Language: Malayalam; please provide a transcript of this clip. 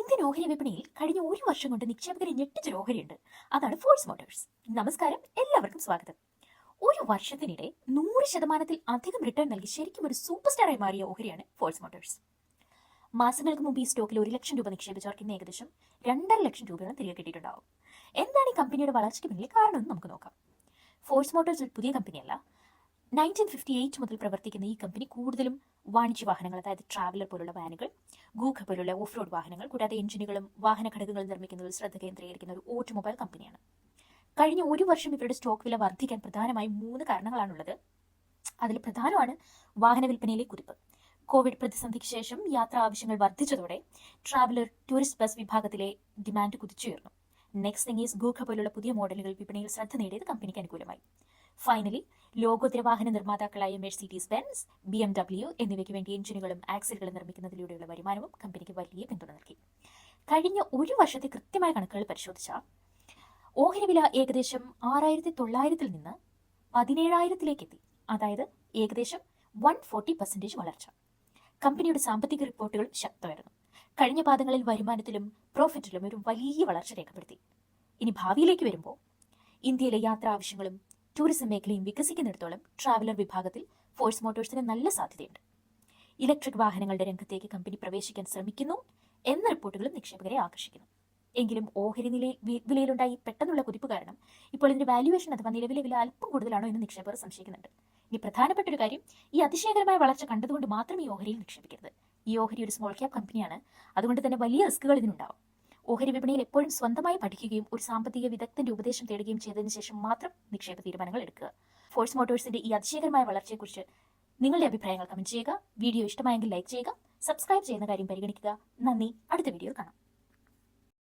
ഇന്ത്യൻ ഓഹരി വിപണിയിൽ കഴിഞ്ഞ ഒരു വർഷം കൊണ്ട് നിക്ഷേപകരെ ഞെട്ടിച്ചൊരു ഓഹരിയുണ്ട്. അതാണ് ഫോഴ്സ് മോട്ടോഴ്സ്. നമസ്കാരം, എല്ലാവർക്കും സ്വാഗതം. ഒരു വർഷത്തിനിടെ 100% അധികം റിട്ടേൺ നൽകി ശരിക്കും ഒരു സൂപ്പർ സ്റ്റാറായി മാറിയ ഓഹരിയാണ് ഫോഴ്സ് മോട്ടോഴ്സ്. മാസങ്ങൾക്ക് മുമ്പ് ഈ സ്റ്റോക്കിൽ 1 ലക്ഷം രൂപ നിക്ഷേപിച്ചവർക്ക് ഇന്ന് ഏകദേശം 2.5 ലക്ഷം രൂപയോളം തിരികെ കിട്ടിയിട്ടുണ്ടാവും. എന്താണ് ഈ കമ്പനിയുടെ വളർച്ചയ്ക്ക് പിന്നിലെ കാരണമെന്ന് നമുക്ക് നോക്കാം. ഫോഴ്സ് മോട്ടോഴ്സ് ഒരു പുതിയ കമ്പനിയല്ല. 1958 മുതൽ പ്രവർത്തിക്കുന്ന ഈ കമ്പനി കൂടുതലും വാണിജ്യ വാഹനങ്ങൾ, അതായത് ട്രാവലർ പോലുള്ള വാനുകൾ, ഗൂഖ പോലുള്ള ഓഫ് റോഡ് വാഹനങ്ങൾ, കൂടാതെ എഞ്ചിനുകളും വാഹന ഘടകങ്ങളും നിർമ്മിക്കുന്നതിൽ ശ്രദ്ധ കേന്ദ്രീകരിക്കുന്ന ഒരു ഓട്ടോമൊബൈൽ കമ്പനിയാണ്. കഴിഞ്ഞ ഒരു വർഷം ഇവരുടെ സ്റ്റോക്ക് വില വർദ്ധിക്കാൻ പ്രധാനമായും 3 കാരണങ്ങളാണുള്ളത്. അതിൽ പ്രധാനമാണ് വാഹന വിൽപ്പനയിലെ കുതിപ്പ്. കോവിഡ് പ്രതിസന്ധിക്ക് ശേഷം യാത്രാ ആവശ്യങ്ങൾ വർദ്ധിച്ചതോടെ ട്രാവലർ, ടൂറിസ്റ്റ് ബസ് വിഭാഗത്തിലെ ഡിമാൻഡ് കുതിച്ചുയർന്നു. നെക്സ്റ്റ് തിങ് ഈസ് ഗൂഖ പോലുള്ള പുതിയ മോഡലുകൾ വിപണിയിൽ ശ്രദ്ധ നേടിയത് കമ്പനിക്ക് അനുകൂലമായി. ഫൈനലി, ലോകോത്തര വാഹന നിർമ്മാതാക്കളായ മെഴ്സിഡീസ് ബെൻസ്, BMW എന്നിവയ്ക്ക് വേണ്ടി എഞ്ചിനുകളും ആക്സിലുകളും നിർമ്മിക്കുന്നതിലൂടെയുള്ള വരുമാനവും കമ്പനിക്ക് വലിയ പിന്തുണ നൽകി. കഴിഞ്ഞ ഒരു വർഷത്തെ കൃത്യമായ കണക്കുകൾ പരിശോധിച്ചാൽ ഓഹരി വില ഏകദേശം 6,900 നിന്ന് 17,000 എത്തി. അതായത് ഏകദേശം 140% വളർച്ച. കമ്പനിയുടെ സാമ്പത്തിക റിപ്പോർട്ടുകൾ ശക്തമായിരുന്നു. കഴിഞ്ഞ പാദങ്ങളിൽ വരുമാനത്തിലും പ്രോഫിറ്റിലും ഒരു വലിയ വളർച്ച രേഖപ്പെടുത്തി. ഇനി ഭാവിയിലേക്ക് വരുമ്പോൾ ഇന്ത്യയിലെ യാത്രാ ആവശ്യങ്ങളും ടൂറിസം മേഖലയും വികസിക്കുന്നിടത്തോളം ട്രാവലർ വിഭാഗത്തിൽ ഫോഴ്സ് മോട്ടോഴ്സിന് നല്ല സാധ്യതയുണ്ട്. ഇലക്ട്രിക് വാഹനങ്ങളുടെ രംഗത്തേക്ക് കമ്പനി പ്രവേശിക്കാൻ ശ്രമിക്കുന്നു എന്ന റിപ്പോർട്ടുകളും നിക്ഷേപകരെ ആകർഷിക്കുന്നു. എങ്കിലും ഓഹരി വിലയിലുണ്ടായി പെട്ടെന്നുള്ള കുതിപ്പ് കാരണം ഇപ്പോൾ ഇതിന്റെ വാല്യുവേഷൻ അഥവാ നിലവിലെ വില അല്പം കൂടുതലാണോ എന്ന് നിക്ഷേപകർ സംശയിക്കുന്നുണ്ട്. ഇനി പ്രധാനപ്പെട്ട ഒരു കാര്യം, ഈ അതിശയകരമായ വളർച്ച കണ്ടതുകൊണ്ട് മാത്രം ഈ ഓഹരിയിൽ നിക്ഷേപിക്കരുത്. ഈ ഓഹരി ഒരു സ്മോൾ ക്യാപ് കമ്പനിയാണ്. അതുകൊണ്ട് തന്നെ വലിയ റിസ്കുകൾ ഇതിനുണ്ടാവും. ഓഹരി വിപണിയിൽ എപ്പോഴും സ്വന്തമായി പഠിക്കുകയും ഒരു സാമ്പത്തിക വിദഗ്ധന്റെ ഉപദേശം തേടുകയും ചെയ്തതിനു ശേഷം മാത്രം നിക്ഷേപ തീരുമാനങ്ങൾ എടുക്കുക. ഫോഴ്സ് മോട്ടോഴ്സിന്റെ ഈ അതിശയകരമായ വളർച്ചയെക്കുറിച്ച് നിങ്ങളുടെ അഭിപ്രായങ്ങൾ കമന്റ് ചെയ്യുക. വീഡിയോ ഇഷ്ടമായെങ്കിൽ ലൈക്ക് ചെയ്യുക. സബ്സ്ക്രൈബ് ചെയ്യുന്ന കാര്യം പരിഗണിക്കുക. നന്ദി. അടുത്ത വീഡിയോയിൽ കാണാം.